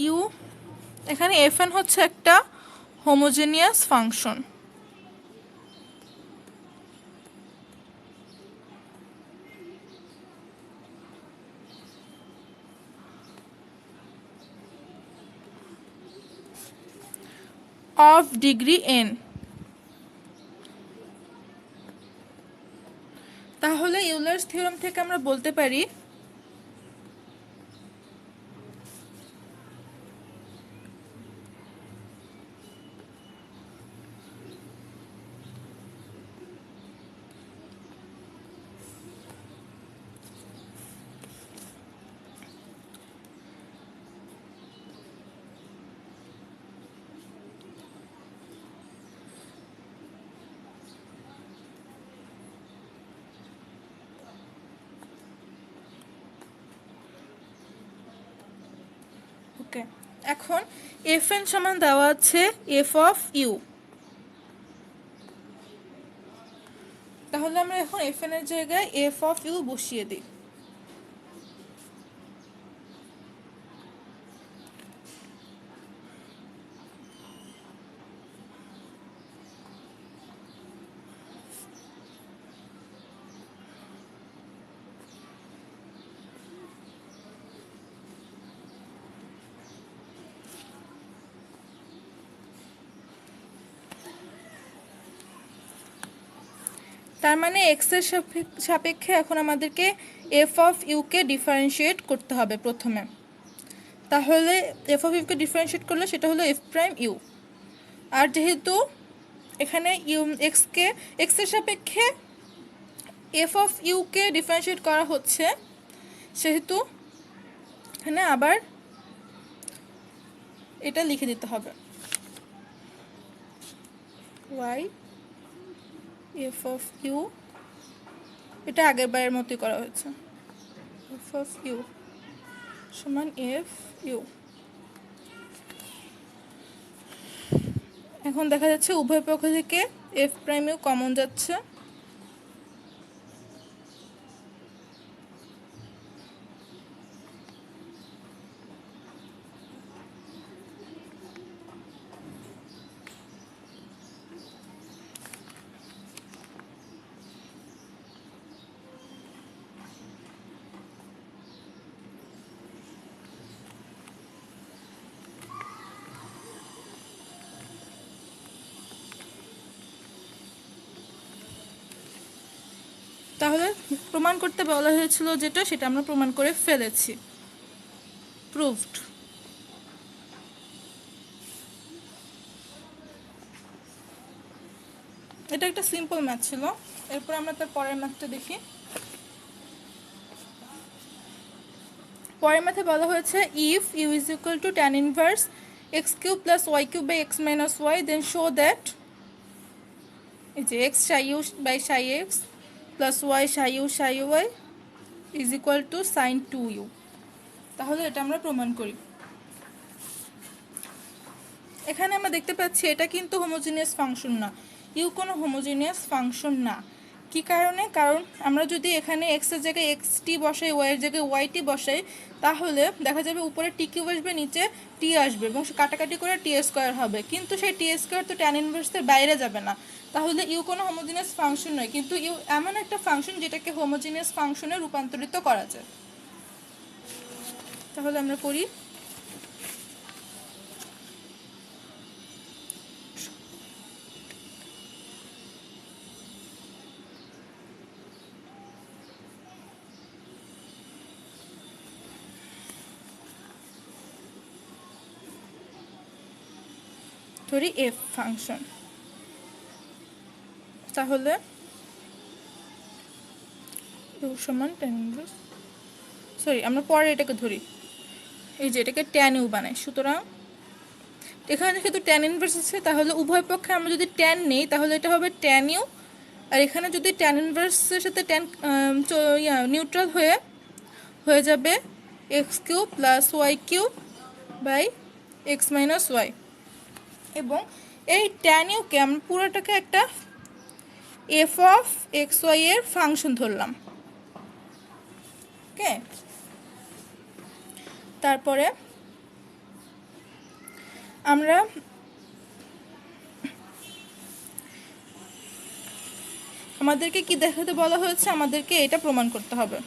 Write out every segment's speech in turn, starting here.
You এখানে FN হচ্ছে একটা homogeneous function. Of degree n। তাহলে ইউলার্স থিওরেম থেকে আমরা বলতে পারি ওকে, এখন এফ এন সমান দেওয়া আছে এফ অফ ইউ। তাহলে আমরা এখন এফ এন এর জায়গায় এফ অফ ইউ বসিয়ে দিই। তার মানে এক্স এর সাপেক্ষে এখন আমাদেরকে এফ অফ ইউকে ডিফারেন্সিয়েট করতে হবে প্রথমে। তাহলে এফ অফ ইউকে ডিফারেন্সিয়েট করলে সেটা হলো এফ প্রাইম ইউ। আর যেহেতু এখানে ইউ এক্স এর সাপেক্ষে এফ অফ ইউকে ডিফারেন্সিয়েট করা হচ্ছে, সেহেতু এখানে আবার এটা লিখে দিতে হবে ওয়াই এফ অফ ইউ, এটা আগের বারের মতোই করা হয়েছে, এফ অফ ইউ সমান এফ ইউ। এখন দেখা যাচ্ছে উভয় পক্ষ থেকে এফ প্রাইম ইউ কমন যাচ্ছে, তাহলে প্রমাণ করতে বলা হয়েছিল যেটা, সেটা আমরা প্রমাণ করে ফেলেছি, প্রুভড। এটা একটা সিম্পল ম্যাথ ছিল। এরপর আমরা তার পরের ম্যাথটা দেখি। পরের ম্যাথে বলা হয়েছে if u is equal to tan inverse x cube plus y cube by x minus y then show that এই যে x psi u by psi x plus y psi y is equal to sine 2u। তাহলে এটা আমরা প্রমাণ করি। এখানে আমরা দেখতে পাচ্ছি এটা কিন্তু হোমোজিনিয়াস ফাংশন না, ইউ কোনো হোমোজিনিয়াস ফাংশন না। কি কারণে? কারণ আমরা যদি এখানে এক্স এর জায়গায় এক্স টি বসাই, ওয়াই এর জায়গায় ওয়াই টি বসাই, তাহলে দেখা যাবে উপরে টি কিউব আসবে, নিচে টি আসবে এবং কাটাকাটি করে টি স্কোয়ার হবে, কিন্তু সেই টি স্কোয়ার তো ট্যান ইনভার্সের বাইরে যাবে না। তাহলে ইউ কোনো হোমোজিনিয়াস ফাংশন নয়, কিন্তু ইউ এমন একটা ফাংশন যেটাকে হোমোজিনিয়াস ফাংশনে রূপান্তরিত করা যায়। তাহলে আমরা করি। ধরি এফ ফাংশন, তাহলে ইউ সমান ট্যান ইনভার্স, সরি আমরা পরে এটাকে ধরি, এই যে এটাকে ট্যান ইউ বানাই। সুতরাং এখানে যেহেতু ট্যান ইনভার্স আছে, তাহলে উভয় পক্ষে আমরা যদি ট্যান নেই তাহলে এটা হবে ট্যান ইউ, আর এখানে যদি ট্যান ইনভার্সের সাথে ট্যান নিউট্রাল হয়ে যাবে x cube plus y cube by x minus y. এবং এই ট্যান ইউকে আমরা পুরোটাকে একটা এফ অফ এক্স ওয়াই এর ফাংশন ধরলাম। ওকে, তারপরে আমরা আমাদেরকে কি দেখাতে বলা হয়েছে, আমাদেরকে এটা প্রমাণ করতে হবে।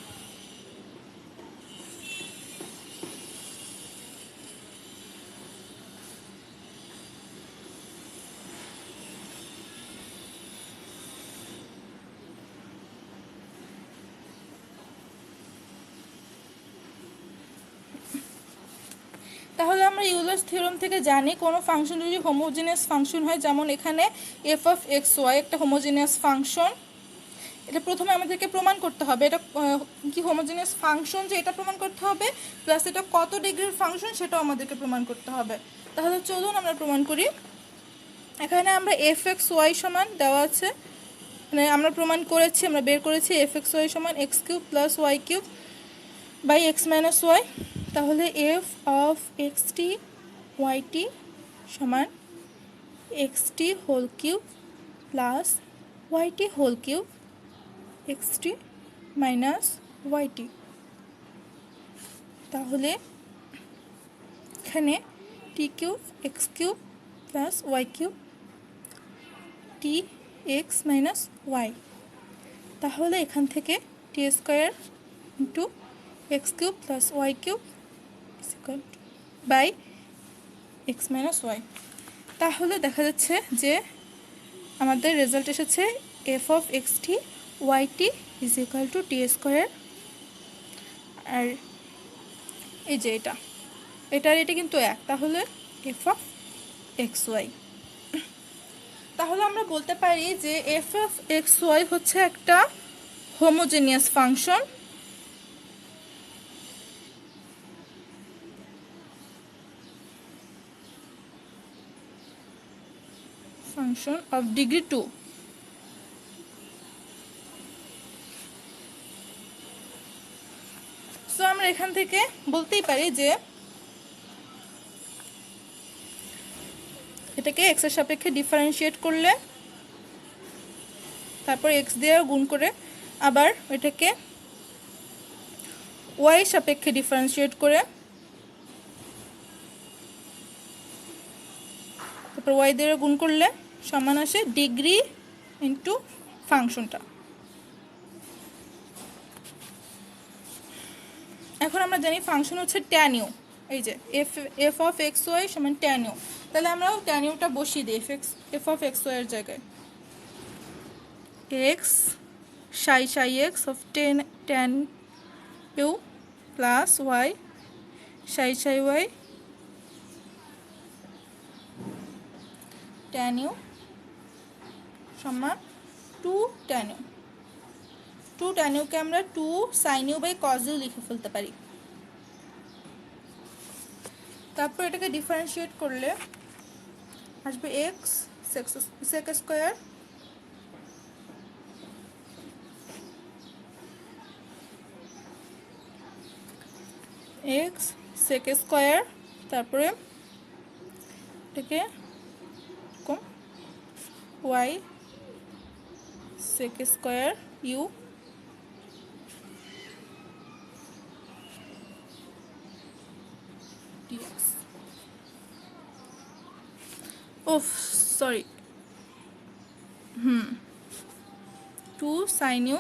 তাহলে আমরা ইউলার্স থিওরাম থেকে জানি কোনো ফাংশন যদি হোমোজিনিয়াস ফাংশন হয়, যেমন এখানে এফ অফ এক্স ওয়াই একটা হোমোজিনিয়াস ফাংশন, এটা প্রথমে আমাদেরকে প্রমাণ করতে হবে এটা কি হোমোজিনিয়াস ফাংশন, যে এটা প্রমাণ করতে হবে, প্লাস এটা কত ডিগ্রির ফাংশন সেটাও আমাদেরকে প্রমাণ করতে হবে। তাহলে চলুন আমরা প্রমাণ করি। এখানে আমরা এফ এক্স ওয়াই সমান দেওয়া আছে, মানে আমরা প্রমাণ করেছি, আমরা বের করেছি এফ এক্স ওয়াই সমান x cube plus y cube by x minus y. তাহলে f of x t y t সমান x t whole cube plus y t whole cube x t minus y t. তাহলে এখানে t cube x cube plus y cube t x minus y. তাহলে এখান থেকে t square into x cube plus y cube by x minus y. তাহলে দেখা যাচ্ছে যে আমাদের রেজাল্ট এসেছে f of x t y t is equal to t square, আর এই যে এটার এটা কিন্তু এক, তাহলে এফ অফ এক্স ওয়াই। তাহলে আমরা বলতে পারি যে এফ অফ এক্স ওয়াই হচ্ছে একটা homogeneous function, function of degree 2। So আমরা এখান থেকে বলতেই পারি যে এটাকে এক্স এর সাপেক্ষে ডিফারেন্সিয়েট করলে, তারপর এক্স দিয়ে গুণ করে আবার এটাকে ওয়াই সাপেক্ষে ডিফারেন্সিয়েট করে, তারপর ওয়াই দিয়ে গুণ করলে সমান আসে ডিগ্রি ইন্টু ফাংশনটা। এখন আমরা জানি ফাংশন হচ্ছে ট্যান ইউ, এই যে এফ অফ এক্স ওয়াই সমান ট্যান ইউ। তাহলে আমরাও ট্যান ইউটা বসিয়ে দিই এফ অফ এক্স ওয়াই এর জায়গায়। এক্স সাই সাই x of tan u plus y সাই সাই ওয়াই ট্যান ইউ সমান 2 ট্যান ইউ। 2 ট্যান ইউকে আমরা 2 sine u by cos u লিখে ফেলতে পারি। তারপর এটাকে ডিফারেন্সিয়েট করলে আসবে x sec square x sec square, তারপরে এটাকে y sec square u dx। ওফ sorry 2 sine u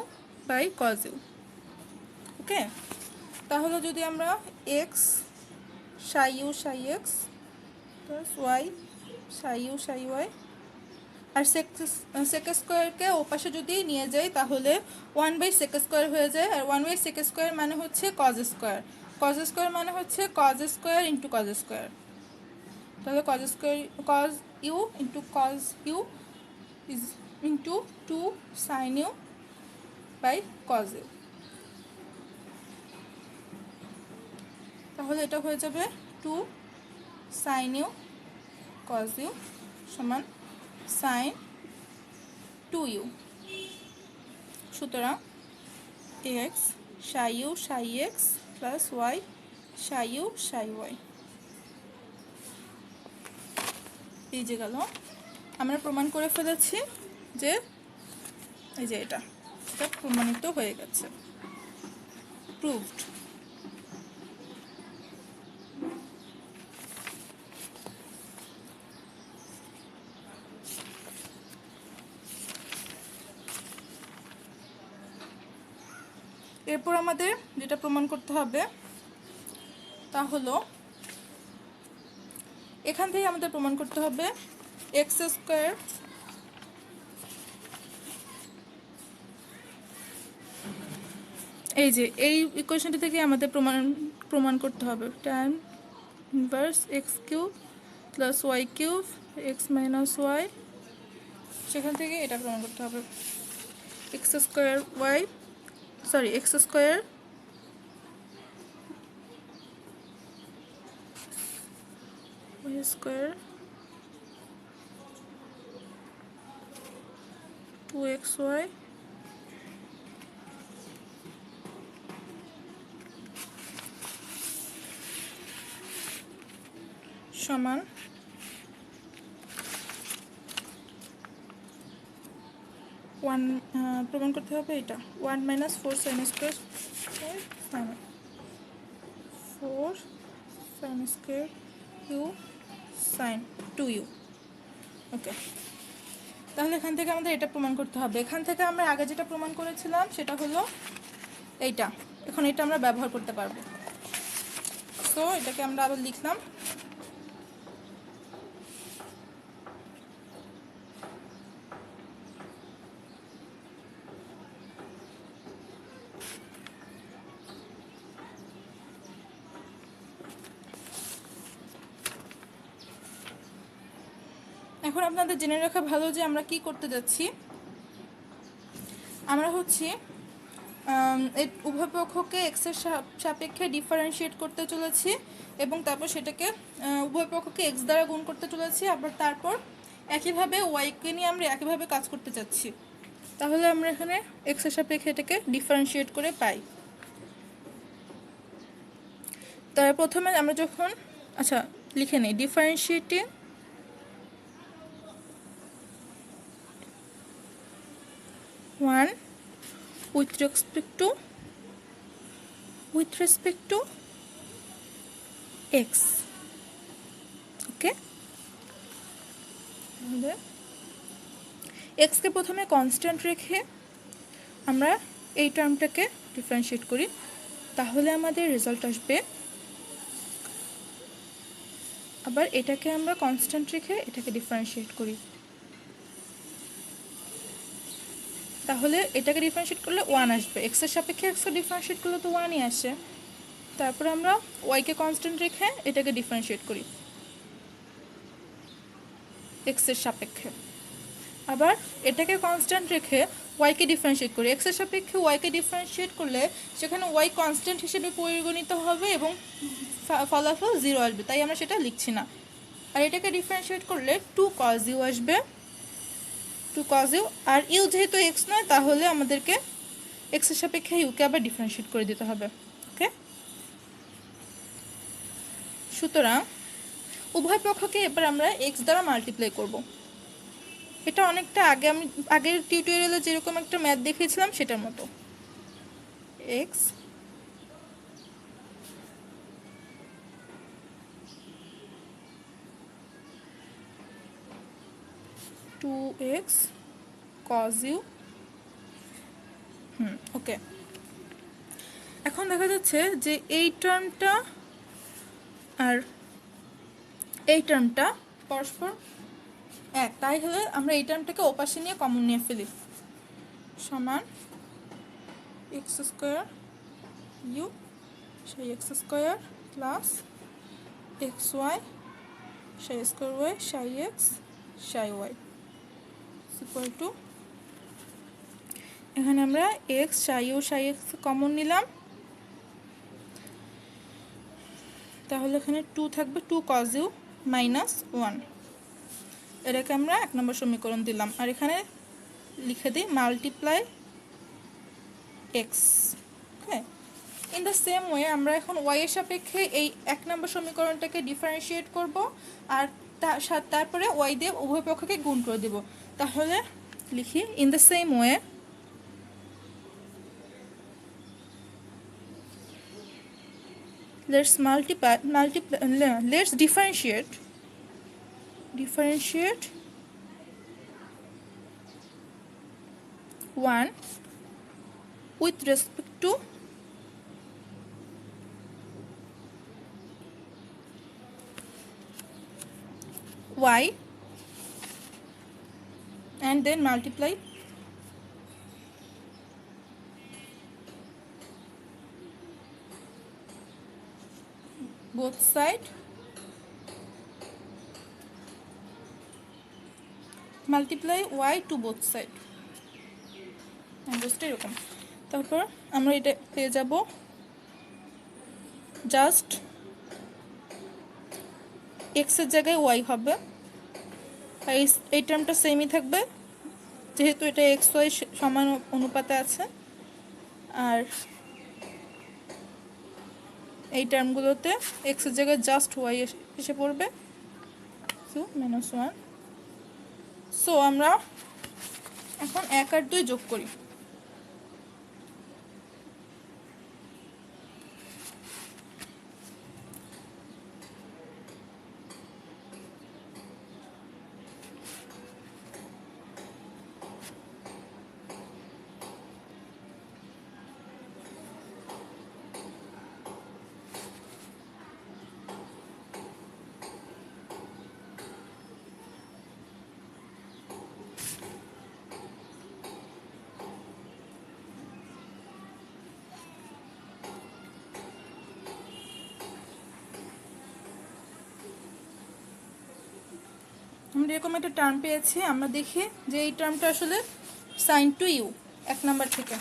by cos u. Okay, তাহলে যদি আমরা x psi u psi x plus y psi u psi y আর সেক স্কোয়ারকে ও পাশে যদি নিয়ে যাই তাহলে 1/sec স্কোয়ার হয়ে যায়, আর 1/sec স্কোয়ার মানে হচ্ছে কজ স্কোয়ার, কজ স্কোয়ার মানে হচ্ছে cos square into cos square. তাহলে cos square cos u into cos u is into 2 sine u by cos u. তাহলে এটা হয়ে যাবে 2 সাইন ইউ কজ ইউ সমান সাইন 2u। সুতরাং x psi u psi x plus y psi u psi y. এই যে গেল, আমরা প্রমাণ করে ফেলেছি যে এই যে এটা প্রমাণিত হয়ে গেছে, প্রুভড। এরপর আমাদের যেটা প্রমাণ করতে হবে তা হলো এখান থেকে আমাদের প্রমাণ করতে হবে এক্স স্কোয়ার এই যে এই ইকুয়েশনটি থেকে আমাদের প্রমাণ করতে হবে tan inverse x cube plus y cube x minus y, সেখান থেকে এটা প্রমাণ করতে হবে x square y x square y square 2xy সমান ওয়ান প্রমাণ করতে হবে এটা 1 minus 4 sine square 4 sine square u sine 2u। Okay, তাহলে এখান থেকে আমাদের এটা প্রমাণ করতে হবে। এখান থেকে আমরা আগে যেটা প্রমাণ করেছিলাম সেটা হলো এইটা, এখন এটা আমরা ব্যবহার করতে পারবো। তো এটাকে আমরা আবার লিখলাম এখন আপনাদের জেনে রাখা ভালো যে আমরা কি করতে যাচ্ছি। আমরা হচ্ছে এই উভয় পক্ষকে এক্সের সাপেক্ষে ডিফারেন্সিয়েট করতে চলেছি এবং তারপর সেটাকে উভয় পক্ষকে এক্স দ্বারা গুণ করতে চলেছি, আবার তারপর একইভাবে ওয়াইকে নিয়ে আমরা একইভাবে কাজ করতে চাচ্ছি। তাহলে আমরা এখানে এক্সের সাপেক্ষে এটাকে ডিফারেন্সিয়েট করে পাই। তার প্রথমে আমরা যখন লিখে নিই differentiating one with respect to x. ওকে, এক্সকে প্রথমে কনস্ট্যান্ট রেখে আমরা এই টার্মটাকে ডিফারেন্সিয়েট করি, তাহলে আমাদের রেজাল্ট আসবে। আবার এটাকে আমরা কনস্ট্যান্ট রেখে এটাকে ডিফারেন্সিয়েট করি, তাহলে এটাকে ডিফারেন্সিয়েট করলে 1 আসবে। এক্সের সাপেক্ষে এক্সকে ডিফারেন্সিয়েট করলে তো 1ই আসে। তারপর আমরা ওয়াইকে কনস্ট্যান্ট রেখে এটাকে ডিফারেন্সিয়েট করি এক্সের সাপেক্ষে, আবার এটাকে কনস্ট্যান্ট রেখে ওয়াইকে ডিফারেন্সিয়েট করি। এক্সের সাপেক্ষে ওয়াইকে ডিফারেন্সিয়েট করলে সেখানে ওয়াই কনস্ট্যান্ট হিসেবে পরিগণিত হবে এবং ফলাফল 0 আসবে, তাই আমরা সেটা লিখছি না। আর এটাকে ডিফারেন্সিয়েট করলে 2 cos u আসবে, 2 cos u। আর ইউ যেহেতু এক্স নয় তাহলে আমাদেরকে এক্সের সাপেক্ষে ইউকে আবার ডিফারেন্সিয়েট করে দিতে হবে। ওকে, সুতরাং উভয় পক্ষকে এবার আমরা এক্স দ্বারা মাল্টিপ্লাই করব। এটা অনেকটা আমি আগের টিউটোরিয়ালে যেরকম একটা ম্যাথ দেখিয়েছিলাম সেটার মতো। X two x cos u। Okay, এখন দেখা যাচ্ছে যে এই টার্মটা আর এই টার্মটা পরস্পর এক, তাই হলে আমরা এই টার্মটাকে ওপাশে নিয়ে কমন নিয়ে ফেলি, সমান এক্স স্কোয়ার ইউ সেই x square plus x y সেই স্কোয়ার ওয়াই সাই এক্স সাই ওয়াই ইকুয়াল টু, এখানে আমরা এক্স সাই ও সাই এক্স কমন নিলাম, তাহলে এখানে 2 থাকবে, 2 cos u মাইনাস 1। এটাকে আমরা 1 নম্বর সমীকরণ দিলাম, আর এখানে লিখে দিই multiply x. Okay, in the same way আমরা এখন ওয়াই এর সাপেক্ষে এই 1 নম্বর সমীকরণটাকে ডিফারেন্সিয়েট করব, আর তারপরে ওয়াই দিয়ে উভয় পক্ষকে গুণ করে দেব। তাহলে লিখি in the same way let's differentiate 1 with respect to y and then multiply both side multiply y to both side just এরকম। তারপর আমরা এটা পেয়ে যাব জাস্ট এক্সের জায়গায় ওয়াই হবে, আর এই টার্মটা সেমই থাকবে যেহেতু এটা এক্স ওয়াই সমান অনুপাতে আছে। আর এই টার্মগুলোতে এক্সের জায়গায় জাস্ট ওয়াই এসে পড়বে, -1। সো আমরা এখন 1 আর 2 যোগ করি। আমরা এরকম একটা টার্ম পেয়েছি। আমরা দেখি যে এই টার্মটা আসলে sin টু ইউ 1 নাম্বার থেকে,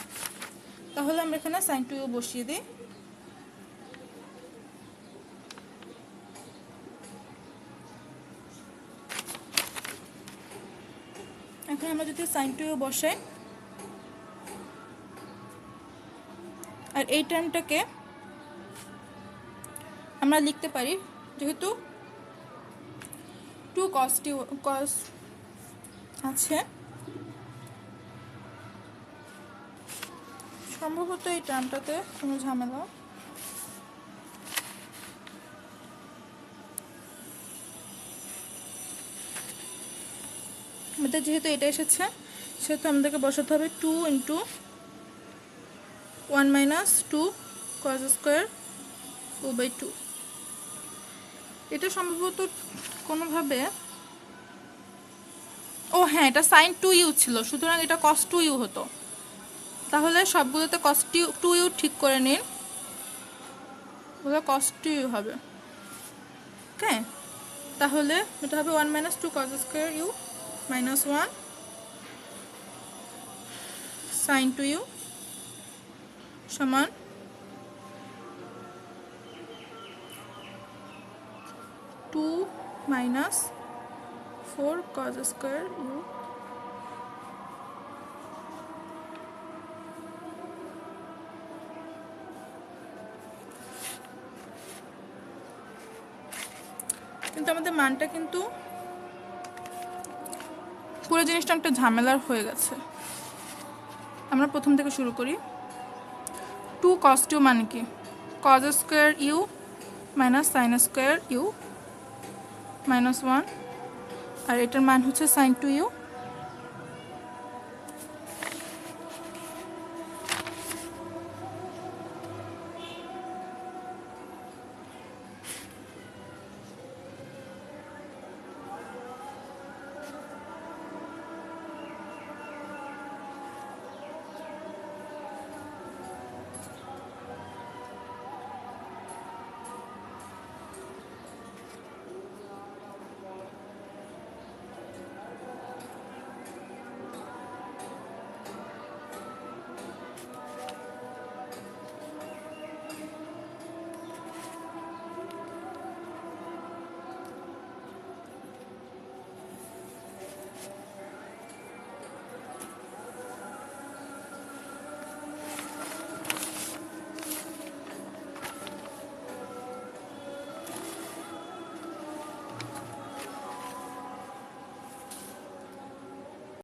তাহলে আমরা এখানে sin টু ইউ বসিয়ে দিই। এখন আমরা যদি sin টু ইউ বসাই আর এই টার্মটাকে আমরা লিখতে পারি যেহেতু 2 cos আছে, সম্ভবত এই টার্মটাতে কোনো ঝামেলা আমাদের যেহেতু এটা এসেছে সেহেতু আমাদেরকে বসাতে হবে 2 × 1 - 2 cos স্কয়ার 2/2। এটা সম্ভবত কোনোভাবে, ও হ্যাঁ, এটা sin টু ইউ ছিল, সুতরাং এটা cos টু ইউ হতো। তাহলে সবগুলোতে cos টু ইউ ঠিক করে নিন, ওগুলো cos টু ইউ হবে। ওকে, তাহলে এটা হবে 1 - 2 cos square u -1 sin two u সমান 2 - 4 cos স্কয়ার ইউ। কিন্তু আমাদের মানটা কিন্তু পুরো জিনিসটা একটা ঝামেলার হয়ে গেছে। আমরা প্রথম থেকে শুরু করি। 2 cos টু মানে কি? cos square u - sin square u -1, আর এটার মান হচ্ছে sin টু ইউ।